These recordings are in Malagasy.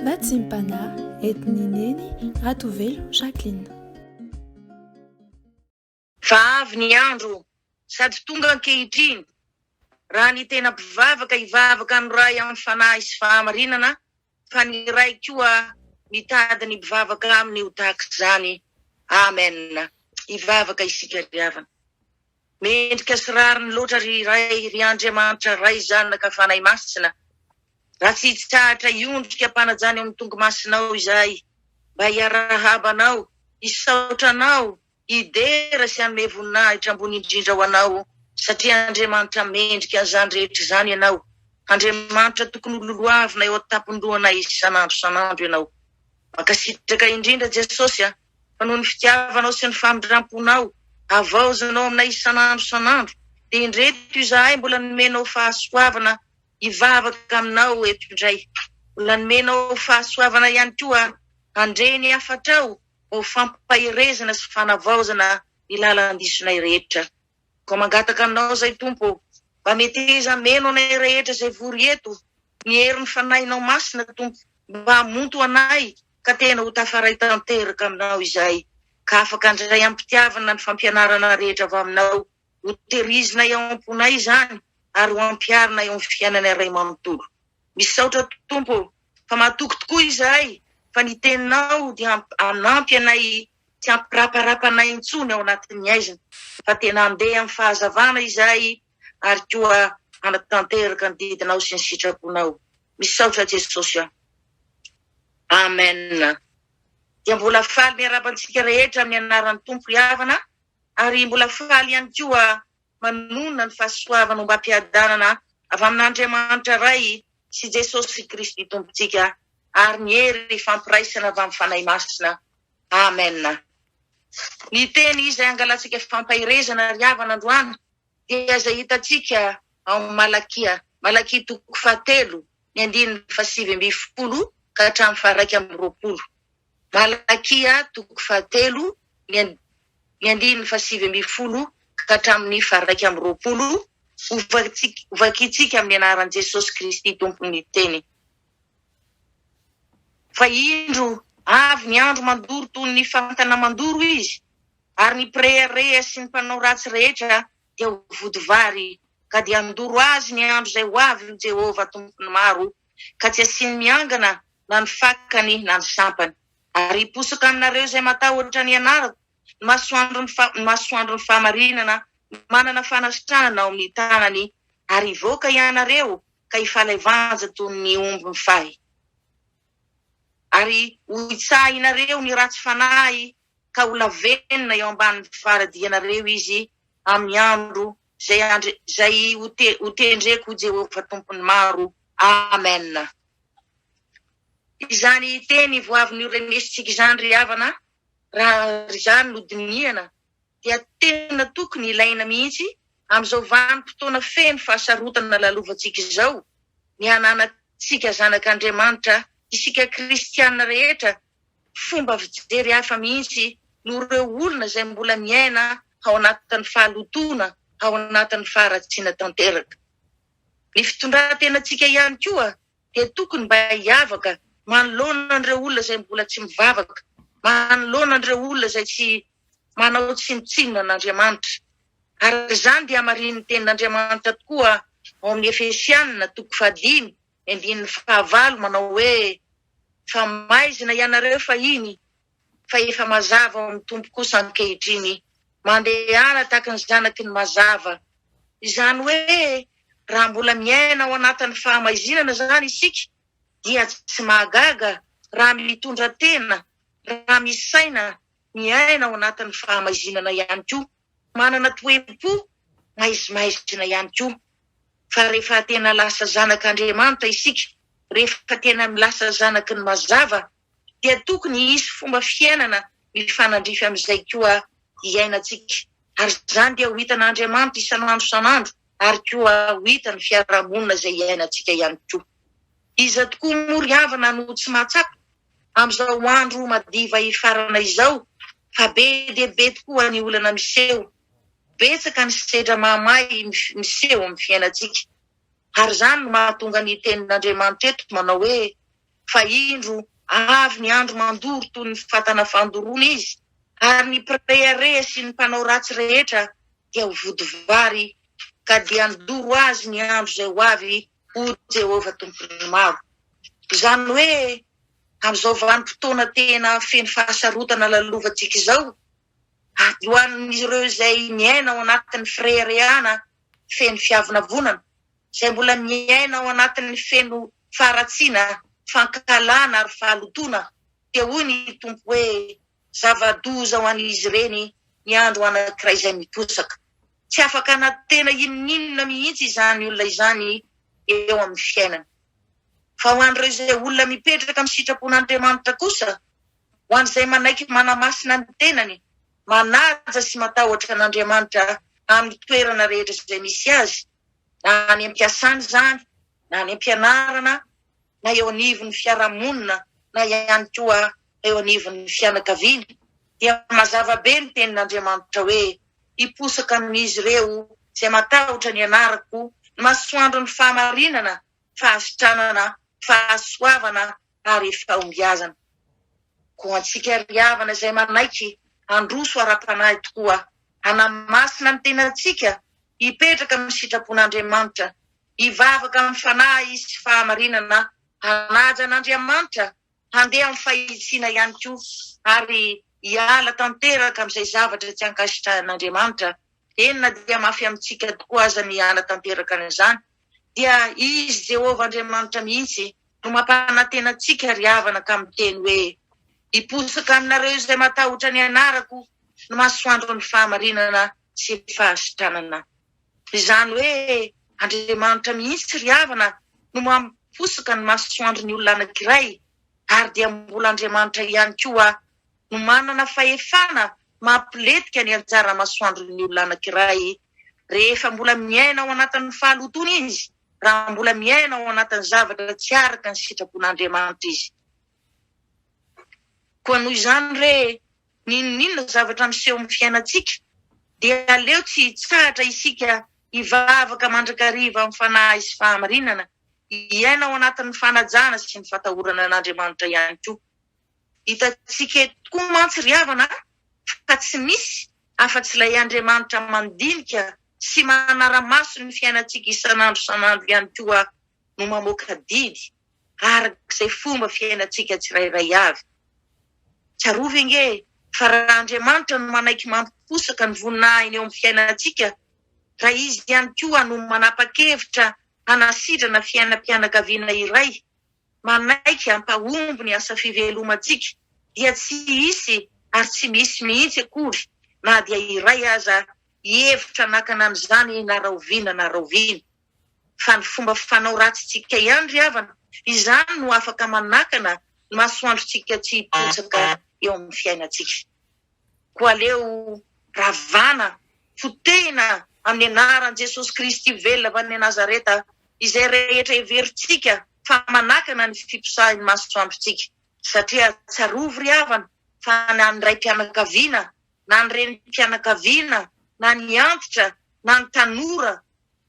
Vatsimpana etnineny Ratovelo Jacqueline. Fa avy ny andro sady tonga ankehitriny raha ny tena mpivavaka hivavaka amin'ny ray amin'ny fanahy sy fahamarinana fa ny ray koa mitady ny mpivavaka aminy ho tahaka izany. Amen. Hivavaka isika ry havana. Mendrika sy rariny loatra ry Andriamanitra ray zanaka fanahy masina. Raha tsy hitsahatra iondrika mpanajany amin'ny tongo masinao izay mba hiarahabanao, hisaotranao, hidera sy hanome voninahitra ambony indrindra ho anao satria Andriamanitra mendrika an'izany rehetra izany ianao. Andriamanitra tokony hololoavina eo an-tampon-dohana isan'andro ianao. Mankasitraka indrindra Jesosy fa noho ny fitiavanao sy ny famindramponao avaozanao aminay isan'andro dia indreto izahay mbola nomenao fahasoavana hivavaka aminao eto indray. Mbola nomenao fahasoavana ihany koa handreny afatrao ho fampahirezana sy fanavaozana ny lalandisonay rehetra. Ko mangataka aminao zay Tompo, mba meteza meno anay rehetra zay vory eto, ny herin'ny fanahinao masina Tompo, mba hamonto anay ka tena ho tafaray tanteraka aminao izay. Ka afaka andray ampitiavana ny fampianarana rehetra avy aminao, ho terizina eo am-ponay izany ary ho ampiarina eo amin'ny fiainana iray manontolo. Misaotra Tompo, fa mahatoky tokoa izahay fa ny teninao dia anampy anay tsy ampiraparapanay intsony ao anatin'ny aizina, fa tena andeha amin'ny fahazavana izay ary koa anatanteraka ny didinao sy ny sitraponao. Misaotra Jesosy. Amen. Dia mbola faly miarabantsika rehetra amin'ny anaran'ny Tompo havana ary mbola faly ihany koa manonona ny fahasoavana mba ampiadanana avy amin'Andriamanitra ray sy Jesosy Kristy Tompontsika ary ny hery fampiraisana avy amin'ny fanahy masina. Amen. Ny teny izay angalantsika fampahirezana ry havana androany dia izay hitantsika ao Malakia 3:7 ny 7:20 ka hatramin'ny 2:20. Malakia 3:7 ny 7:20 ka hatramin'ny 2:20 uvakitsika amin'ny anaran'i Jesosy Kristy Tompony teny. Fa indro avy ny andro mandoro toy ny fantana mandoro izy, ary ny prearea sy ny mpanao ratsy rehetra dia ho vodivary, ka dia andoro azy ny andro zay ho avy Jehova Tompony maro, ka tsy asiny miangana na ny fakany na ny sampany. Ary hiposaka aminareo zay matahotra ny anarako, masoandro ny fahamarinana, manana fanasitranana ao amin'ny tanany, ary ivoaka ianareo ka hifalevanja toy ny omby mifahy. Ary ho itsahinareo ny ratsy fanahy ka ho lavenina eo ambanin'ny faradianareo izy amin'ny andro zay ho tendreko Jehova Tompony maro. Amen. Izany teny voavy ny renesitsika izany ry havana, raha izany no dinihana dia tena tokony ilaina mihitsy amin'izao vanim-potoana feno fahasarotana lalovantsika izao, ny hananatsika zanak'Andriamanitra, isika kristianina rehetra, fomba fijery hafa mihitsy no ireo olona izay mbola miaina ao anatin'ny fahalotona, ao anatin'ny faharatsiana tanteraka. Ny fitondran-tenatsika ihany koa dia tokony mba hiavaka manoloana an'ireo olona izay mbola tsy mivavaka, manoloana an'ireo olona izay tsy manao tsinotsinona n'Andriamanitra. Ary izany dia mariny tenin'Andriamanitra tokoa ao amin'ny Efesianina 5:5 manao hoe, fa maizina ianareo fa iny fa efa mazava ao amin'ny Tompo kosa ankehitriny, mandehana tahaka ny zanaky ny mazava. Izany hoe raha mbola miaina ao anatin'ny fahamaizinana zany isika dia tsy mahagaga raha mitondra tena, raha misaina miaina ao anatin'ny fahamaizinana ihany koa, manana toe-po maizimaizina ihany koa. Fa rehefa tena lasa zanak'Andriamanitra isika, rehefa tena milasa zanaky ny mazava, dia tokony hisy fomba fiainana mifanandrify amin'izay koa iainatsika. Ary izany dia ho hitan'Andriamanitra isan'andro ary koa ho hitany fiarahamonina izay iainatsika ihany koa. Iza tokoa moa ry havana no tsy mahatsapa amin'izao andro madiva hifarana izao, fa be dia be tokoa ny olana miseho, betsaka ny sedra mahamay miseho amin'ny fiainatsika. Ary izany no mahatonga ny tenin'Andriamanitra eto manao hoe, fa indro avy ny andro mandoro toy ny fatana fandoroana izy, ary ny prehare sy ny mpanao ratsy rehetra dia ho vodivary, ka dia nidoro azy ny andro izay ho avy ho Jehova tompony maro. Izany hoe amin'izao vanim-potoana tena feno fahasarotana lalovantsika izao, ary ho an'ireo izay miaina ao anatin'ny fireharehana feno fiavonavonana, izay mbola miaina ao anatin'ny feno faharatsiana, fankalana ary fahalotona, dia hoy ny tompo hoe zava-doza ho an'izy ireny ny andro anankiray izay miposaka. Tsy afaka anatena inon'inona mihitsy izany olona izany eo amin'ny fiainana. Fa ho an'ireo izay olona mipetraka amin'ny sitrapon'Andriamanitra kosa, ho an'izay manaiky manamasina ny tenany, manaja sy matahotra an'Andriamanitra amin'ny toerana rehetra izay misy azy, na any am-piasany zany, na any am-pianarana, na eo anivon'ny fiarahamonina, na ihany koa eo anivon'ny fianakaviana, dia mazava be ny tenin'Andriamanitra hoe hiposaka amin'izy ireo izay matahotra ny anarako, ny masoandro ny fahamarinana, fahasitranana, fahasoavana ary fahombiazana. Ko antsika riavana izay manaiky androso ara-panahy tokoa, hanamasina ny tenantsika, hipetraka amin'ny sitrapon'Andriamanitra, hivavaka amin'ny fanahy sy fahamarinana, hanaja an'Andriamanitra, handeha amin'ny fahitsiana ihany koa, ary hiala tanteraka amin'izay zavatra tsy ankasitrahan'Andriamanitra. Enina dia mafy amintsika tokoa aza ny hiala tanteraka an'izany, dia izy Jehova Andriamanitra mihitsy no mampanantenantsika riavana ka miteny hoe hiposaka aminareo izay matahotra ny anarako, no masoandro ny fahamarinana sy fahasitranana. Izany hoe Andriamanitra mihitsy riavana no mamposaka ny masoandro ny olona anankiray, ary dia mbola Andriamanitra ihany koa no manana fahefana mampiletika ny anjara masoandro ny olona anankiray rehefa mbola miaina ao anatin'ny fahalotona izy, raha mbola miaina ao anatin'ny zavatra tsy araka ny sitrapon'Andriamanitra izy. Koa noho izany re ninon'inona zavatra miseho amin'ny fiainantsika, dia aleo tsy hitsahatra isika hivavaka mandrakariva amin'ny fanahy sy fahamarinana, hiaina ao anatin'ny fanajana sy ny fatahorana an'Andriamanitra ihany koa. Hitantsika tokoa mantsy riavana fa tsy misy afa-tsy ilay Andriamanitra mandinika sy manara-maso ny fiainantsika isan'andro san'andro ihany koa no mamoaka didy arak'izay fomba fiainantsika tsirairay avy. Tsarovy inge fa raha Andriamanitra no manaiky mamposaka ny voninahiny eo amin'ny fiainantsika, raha izy ihany koa no manapa-kevitra hanasitrana fiainam-pianakaviana iray, manaiky hampahomby ny asa fivelomantsika, dia tsy hisy ary tsy misy mihitsy akory na dia iray aza hevitra nakana amin'izany na rahoviana na rahoviana. Fa ny fomba fanao ratsitsika ihany riavana, izany no afaka manakana ny masoandrotsika tsy hiposaka eo amin'ny fiainantsika. Koa aleo ravana, fotena amin'ny anaran'i Jesosy Kristy velona avy any Nazareta, izay rehetra heveritsika fa manakana ny fiposahan'ny masoandrotsika. Satria tsarovy riavana fa na ny ray mpianakaviana, na ny renim-pianakaviana, na ny antitra, na ny tanora,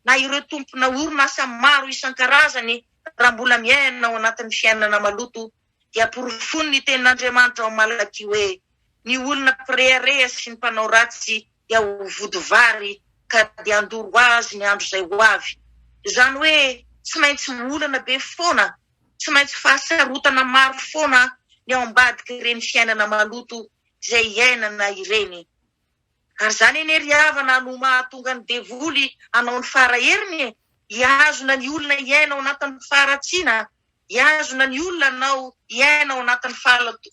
na ireo tompona orinasa maro isan-karazany, raha mbola miaina ao anatin'ny fiainana maloto, dia porofony ny tenin'Andriamanitra ao Malaky hoe ny olona pirehareha sy ny mpanao ratsy dia ho vodivary, ka dia andoro azy ny andro izay ho avy. Izany hoe tsy maintsy olana be foana, tsy maintsy fahasarotana maro foana ny ao ambadiky ireny fiainana maloto izay iainana ireny. Ary zany eny riavana no mahatonga ny devoly hanao ny faraheriny, hiazona ny olona iaina ao anatin'ny faharatsiana, hiazona ny olona anao iaina ao anatin'ny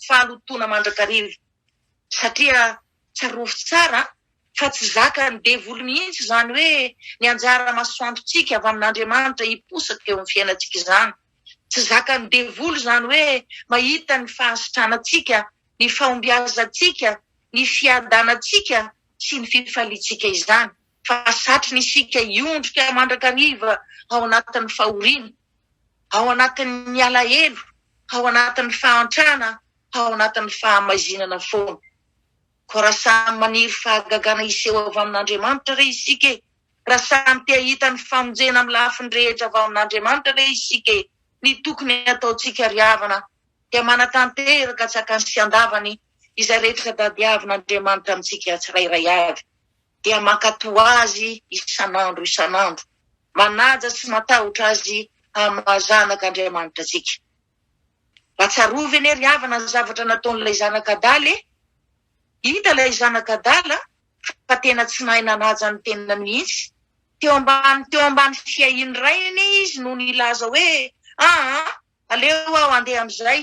fahalotona mandrakariva. Satria tsarovy tsara fa tsy zaka ny devoly mihitsy zany hoe ny anjara masoandrotsika avy amin'Andriamanitra hiposaka eo amin'ny fiainantsika izany. Tsy zaka ny devoly zany hoe mahita ny fahasitranatsika, ny fahombiazantsika, ny fiadanatsika sy ny fifalitsika izany. Fa satriny isika iondrika mandrakariva ao anatin'ny fahoriana, ao anatin'ny mialahelo, ao anatin'ny fahantrana, ao anatin'ny fahamazinana foana. Ko raha samy maniry fahagagana iseho avy amin'Andriamanitra re isika, raha samy te hahita ny famonjena amin'ny lafiny rehetra avy amin'Andriamanitra re isika, ny tokony ataotsika riavana dia manatanteraka tsakany sy andavany izay rehetra tadiavin'Andriamanitra amintsika tsirairay avy dia makato azy isan'andro manaja sy matahotra azy amazanak'Andriamanitra tsika. Vatsarovy eny riavana ny zavatra nataon'ilay zanak'Adaly. Hita ilay zanak'Adala fa tena tsy mahay nanaja ny tena mihitsy. Teo ambany fiahiny ray iny izy no nilaza hoe aleo aho andeha am'izay,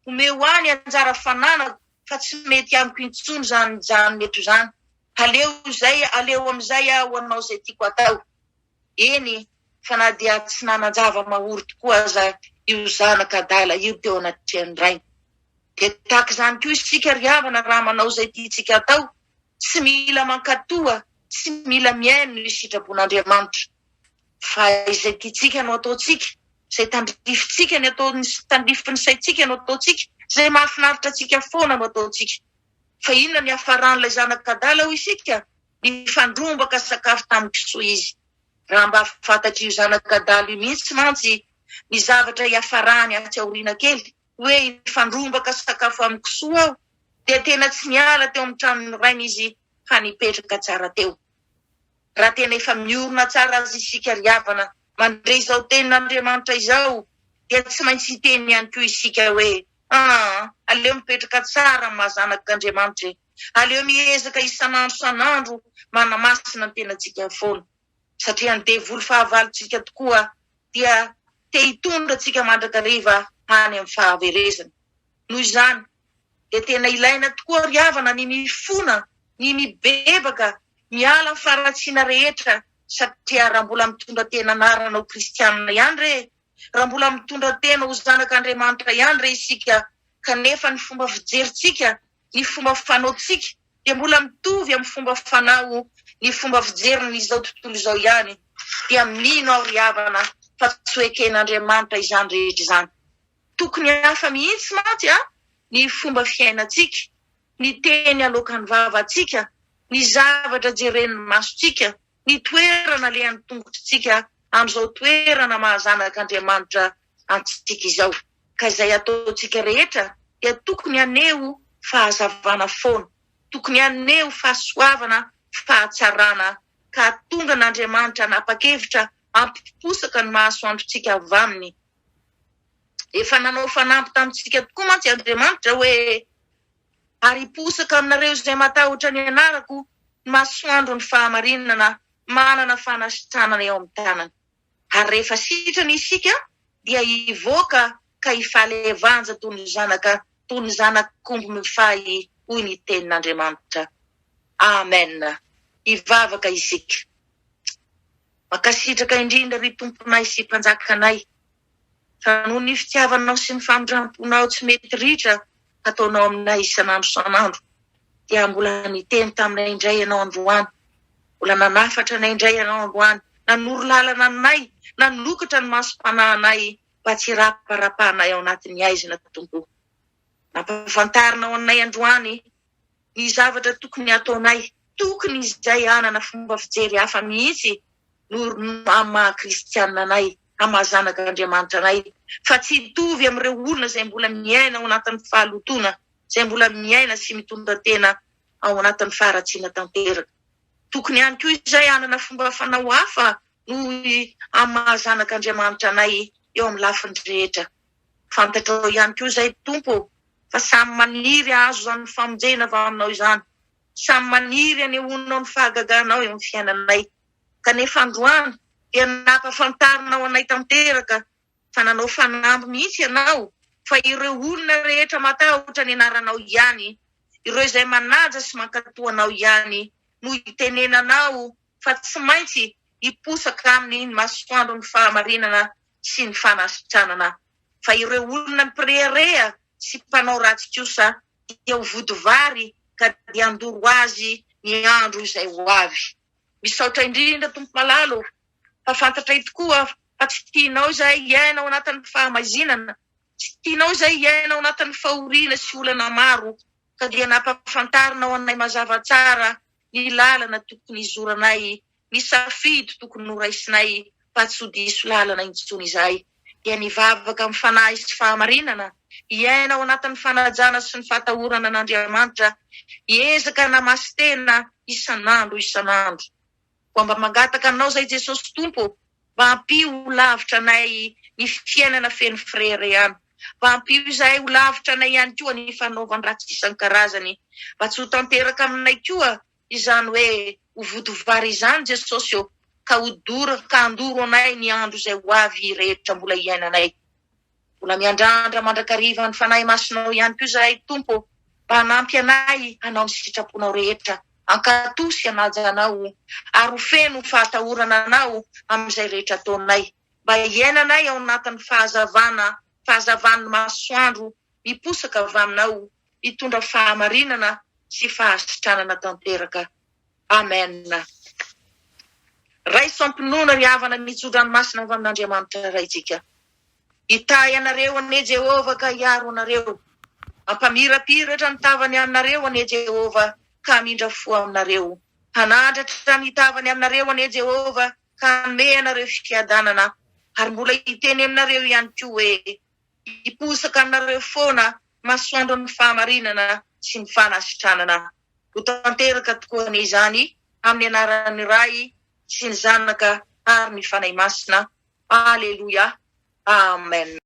omeo any anjara fananako fa tsy mety amiko intsony zany mety zany. Aleo am'izay aho anao zay tiako atao. Eny fa na dia tsy nanajava mahory tokoa aza io zanak'Adala io teo anaty fiahiny ray. De tahaka izany koa isika riavana raha manao zay tiantsika atao, tsy mila mankatoa, tsy mila miaino ny sitrapon'Andriamanitra. Fa izay tiantsika no ataotsika, izay tandrifitsika ny tandrifiny saitsika no ataotsika, izay mahafinaritra atsika foana no ataotsika. Fa inona ny hafaran'ilay zanak'Adala ho isika? Ny fandrombaka sakafo tamin'ny kisoa izy. Raha mba fantatry io zanak'Adala io mihitsy mantsy ny zavatra hiafarany atsy aoriana kely, hoe fandrombaka sakafo amin'ny kisoa aho, dia tena tsy miala teo amin'ny tranony rainy izy fa nipetraka tsara teo. Raha tena efa miorina tsara azy isika riavana mandray izao tenin'Andriamanitra izao, dia tsy maintsy hiteny ihany koa isika hoe aleo mipetraka tsara amin'ny mahazanak'Andriamanitra, aleo miezaka isan'andro manamasina ny tenantsika foana. Satria ny devoly fahavalontsika tokoa dia te hitondra tsika mandrakariva any amin'ny fahaverezana. Noho izany dia tena ilaina tokoa riavana ny mifona, ny mibebaka, miala amin'ny faratsiana rehetra. Satria raha mbola mitondra tena anarana ho kristianina ihany re, raha mbola mitondra tena ho zanak'Andriamanitra ihany re isika, kanefa ny fomba fijerintsika, ny fomba fanaontsika dia mbola mitovy amin'ny fomba fanao ny fomba fijeriny izao tontolo izao ihany, dia mino aho riavana fa tsy ho eken'Andriamanitra izany rehetra izany. Tokony hafa mihitsy mantsy ny fomba fiainantsika, ny teny alokan'ny vavantsika, ny zavatra jeren'ny masotsika, ny toerana lehan'ny tongotritsika amin'izao toerana mahazanak'Andriamanitra antsika izao. Ka izay ataotsika rehetra dia tokony aneho fahazavana foana, tokony aneho fahasoavana, fahatsarana, ka tonga n'Andriamanitra nanapa-kevitra ampiposaka ny mahasoandrotsika avy aminy. Efa nanao fanampy tamintsika tokoa mantsy Andriamanitra hoe ary posaka aminareo izay matahotra ny anarako, ny masoandro ny fahamarinana, manana fanasitranana eo amin'ny tanany. Ary rehefa sitrana isika dia hivoaka ka hifaly evanja toy ny zanak'omby mifahy hoy ny tenin'Andriamanitra. Amen. Hivavaka isika. Makasitraka indrindra ry tomponay sy mpanjakanay, fa noho ny fitiavanao sy ny famindramponao tsy mety ritra ataonao aminay isan'andro, dia mbola niteny taminay indray ianao androany, mbola nanafatra anay indray ianao androany, nanoro lalana aminay, nanokatra ny masom-panahinay mba tsy raparapahanay ao anatin'ny aizina tompo. Nampafantarinao anay androany ny zavatra tokony ataonay, tokony izay anana fomba fijery hafa mihitsy no maha-kristianina anay, amahazanak'Andriamanitra anay, fa tsy hitovy amin'ireo olona izay mbola miaina ao anatin'ny fahalotona, izay mbola miaina sy mitondra tena ao anatin'ny faharatsiana tanteraka. Tokony ihany koa izay anana fomba fanao hafa no amahazanak'Andriamanitra anay eo amin'ny lafiny rehetra. Fantatrao ihany koa izay tompo fa samy maniry azo izany famonjena avy aminao izany, samy maniry anehoanao ny fahagaganao eo amin'ny fiainanay. Kanefa androany dia nampafantarinao anay tanteraka fa nanao fanampy mihitsy ianao fa ireo olona rehetra matahotra ny anaranao ihany, ireo izay manaja sy mankatoanao ihany no hitenenanao fa tsy maintsy hiposaka amin'ny masoandro ny fahamarinana sy ny fanasitranana. Fa ireo olona mipirearea sy mpanao ratsy kosa dia ho vodivary ka dia andoro azy ny andro izay ho avy. Misaotra indrindra tompo malalo, fa fantatray tokoa fa tsy tianao izay iainao anatin'ny fahamazinana, tsy tianao izay iainao anatin'ny fahoriana sy olana maro, ka dia nampafantarinao anay mazava tsara ny lalana tokony izoranay, ny safidy tokony noraisinay fa tsy ho diso lalana intsony izay. dia nivavaka amin'ny fanahy sy fahamarinana, iaina ao anatin'ny fanajana sy ny fahatahorana an'Andriamanitra, hiezaka namasy tena isan'andro isan'andro. Koa mba mangataka anao zay Jesosy Tompo, mba ampio ho lavitra anay ny fiainana feno frera ihany, mba ampio izahay ho lavitra anay ihany koa ny fanaovany ratsy isan-karazany, mba tsy ho tanteraka aminay koa izany hoe ho vodovary izany Jesosy eo, ka andoro anay ny andro izay ho avy rehetra mbola iainanay. Mbola miandrandra mandrakariva ny fanahy masinao ihany koa izahay Tompo, mba hanampy anay hanao ny sitraponao rehetra, ankatosy anaja anao, ary ho feno fahatahorana anao amin'izay rehetra ataonay, mba iainanay ao anatin'ny fahazavan'ny masoandro miposaka avy aminao, mitondra fahamarinana sy fahasitranana tanteraka. Amen. Ray soampinoana ry havana mitso-dranomasina avy amin'Andriamanitra raitsika. Itahy anareo ane Jehova ka hiaro anareo, ampamirapiratra ny tavany aminareo ane Jehova ka mindra fo aminareo. Hanandratra ny tavany aminareo ane Jehova ka hanome anareo fiadanana, ary mbola hiteny aminareo ihany koa hoe hiposaka aminareo foana masoandro ny fahamarinana sy ny fanasitranana. Ho tanteraka tokoa n'izany amin'ny anaran'ny Ray sy ny Zanaka ary ny Fanahy Masina. Aleluia. Amen.